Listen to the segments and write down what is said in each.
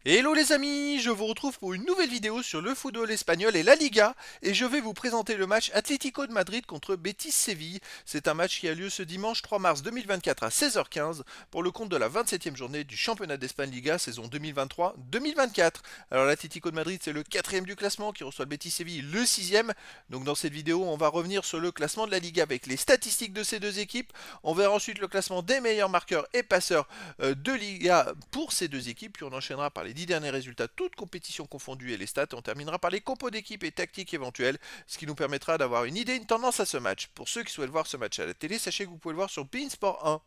Hello les amis, je vous retrouve pour une nouvelle vidéo sur le football espagnol et la Liga et je vais vous présenter le match Atlético de Madrid contre Betis Séville. C'est un match qui a lieu ce dimanche 3 mars 2024 à 16h15 pour le compte de la 27e journée du championnat d'Espagne Liga saison 2023-2024. Alors l'Atlético de Madrid c'est le quatrième du classement qui reçoit le Betis Séville le sixième. Donc dans cette vidéo on va revenir sur le classement de la Liga avec les statistiques de ces deux équipes. On verra ensuite le classement des meilleurs marqueurs et passeurs de Liga pour ces deux équipes puis on enchaînera par les 10 derniers résultats, toutes compétitions confondues et les stats. On terminera par les compos d'équipe et tactiques éventuelles, ce qui nous permettra d'avoir une idée, une tendance à ce match. Pour ceux qui souhaitent voir ce match à la télé, sachez que vous pouvez le voir sur beIN Sport 1.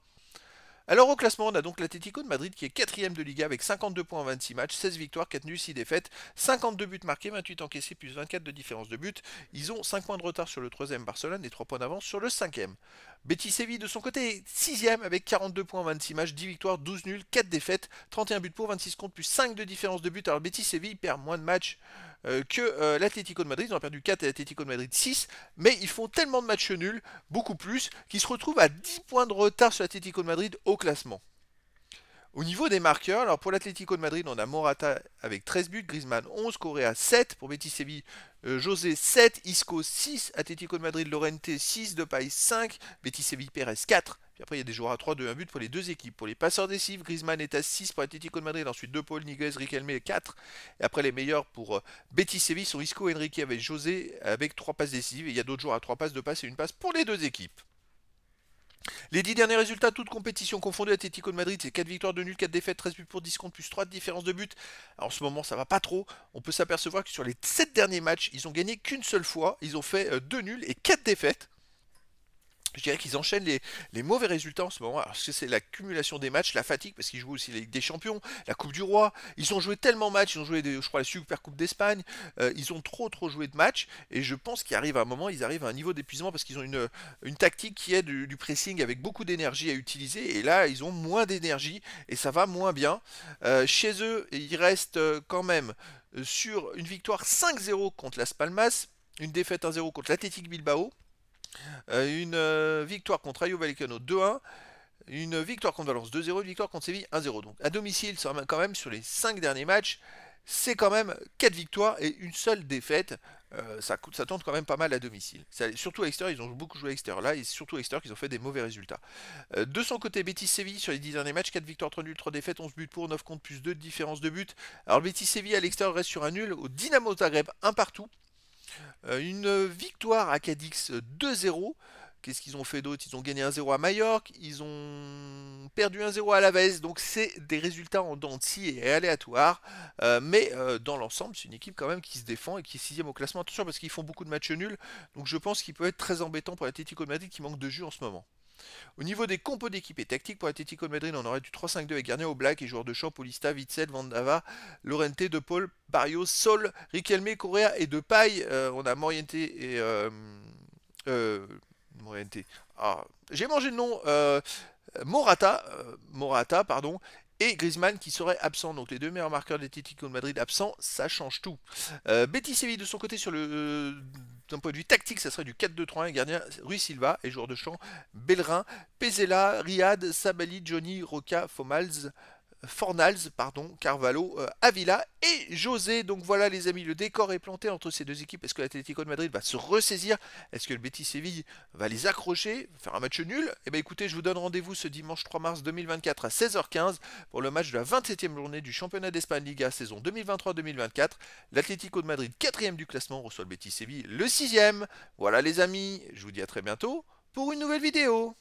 Alors au classement, on a donc l'Atlético de Madrid qui est quatrième de Liga avec 52 points en 26 matchs, 16 victoires, 4 nuls, 6 défaites, 52 buts marqués, 28 encaissés plus 24 de différence de but. Ils ont 5 points de retard sur le troisième Barcelone et 3 points d'avance sur le cinquième. Betis Séville de son côté est sixième avec 42 points en 26 matchs, 10 victoires, 12 nuls, 4 défaites, 31 buts pour, 26 contre plus 5 de différence de but. Alors Betis Séville perd moins de matchs que l'Atlético de Madrid. Ils ont perdu 4 et l'Atlético de Madrid 6, mais ils font tellement de matchs nuls, beaucoup plus, qu'ils se retrouvent à 10 points de retard sur l'Atlético de Madrid au classement. Au niveau des marqueurs, alors pour l'Atlético de Madrid, on a Morata avec 13 buts, Griezmann 11, Correa 7, pour Betis Séville, José 7, Isco 6, Atlético de Madrid, Llorente 6, Depay 5, Betis Séville, Pérez 4. Puis après, il y a des joueurs à 3 de 1 but pour les deux équipes. Pour les passeurs décisifs, Griezmann est à 6 pour Atlético de Madrid, ensuite De Paul, Niguez, Riquelme 4. Et après, les meilleurs pour Betis Séville sont Isco, Enrique avec José avec 3 passes décisives. Et il y a d'autres joueurs à 3 passes, 2 passes et une passe pour les deux équipes. Les 10 derniers résultats, toutes compétitions confondues, Atlético de Madrid, c'est 4 victoires, 2 nuls, 4 défaites, 13 buts pour 10 contre plus 3 de différence de but. Alors, en ce moment, ça va pas trop. On peut s'apercevoir que sur les 7 derniers matchs, ils ont gagné qu'une seule fois. Ils ont fait 2 nuls et 4 défaites. Je dirais qu'ils enchaînent les mauvais résultats en ce moment. Alors, c'est l'accumulation des matchs, la fatigue, parce qu'ils jouent aussi la Ligue des Champions, la Coupe du Roi. Ils ont joué tellement de matchs, ils ont joué, je crois, la Super Coupe d'Espagne. Ils ont trop joué de matchs. Et je pense qu'il arrive à un moment, ils arrivent à un niveau d'épuisement parce qu'ils ont une tactique qui est du pressing avec beaucoup d'énergie à utiliser. Et là, ils ont moins d'énergie et ça va moins bien. Chez eux, ils restent quand même sur une victoire 5-0 contre Las Palmas, une défaite 1-0 contre l'Athletic Bilbao. Une victoire contre Rayo Vallecano 2-1, une victoire contre Valence 2-0, une victoire contre Séville 1-0. Donc à domicile, quand même sur les 5 derniers matchs, c'est quand même 4 victoires et une seule défaite. Ça tourne quand même pas mal à domicile. Surtout à l'extérieur, ils ont beaucoup joué à l'extérieur là, et surtout à l'extérieur qu'ils ont fait des mauvais résultats. De son côté, Betis Séville sur les 10 derniers matchs, 4 victoires, 3 nuls, 3 défaites, 11 buts pour, 9 contre plus 2 de différence de but. Alors le Betis Séville à l'extérieur reste sur un nul, au Dynamo Zagreb un partout. Une victoire à Cadix 2-0. Qu'est-ce qu'ils ont fait d'autre? Ils ont gagné 1-0 à Majorque, ils ont perdu 1-0 à Alavés, donc c'est des résultats en dents de scie et aléatoires. Mais dans l'ensemble, c'est une équipe quand même qui se défend et qui est sixième au classement. Attention parce qu'ils font beaucoup de matchs nuls, donc je pense qu'il peut être très embêtant pour l'Atlético de Madrid qui manque de jus en ce moment. Au niveau des compos d'équipe et tactiques pour l'Atlético de Madrid, on aurait du 3-5-2 avec Garnier au Black et joueurs de champ Paulista, Witzel, Vandava, Lorente, De Paul, Barrios, Sol, Riquelme, Correa et Depay. On a Moriente et euh, Moriente. Ah, j'ai mangé le nom. Morata, pardon. Et Griezmann qui serait absent. Donc les deux meilleurs marqueurs de l'Atlético de Madrid absents, ça change tout. Betis Séville de son côté sur le d'un point de vue tactique, ça serait du 4-2-3-1, gardien Rui Silva et joueur de champ Bellerin, Pezela, Riyad, Sabali, Johnny, Roca, Fornals, pardon, Carvalho, Avila et José. Donc voilà les amis, le décor est planté entre ces deux équipes. Est-ce que l'Atlético de Madrid va se ressaisir? Est-ce que le Betis Séville va les accrocher, faire un match nul? Eh bien écoutez, je vous donne rendez-vous ce dimanche 3 mars 2024 à 16h15 pour le match de la 27e journée du championnat d'Espagne Liga saison 2023-2024. L'Atlético de Madrid, 4e du classement, reçoit le Betis Séville, le 6e. Voilà les amis, je vous dis à très bientôt pour une nouvelle vidéo.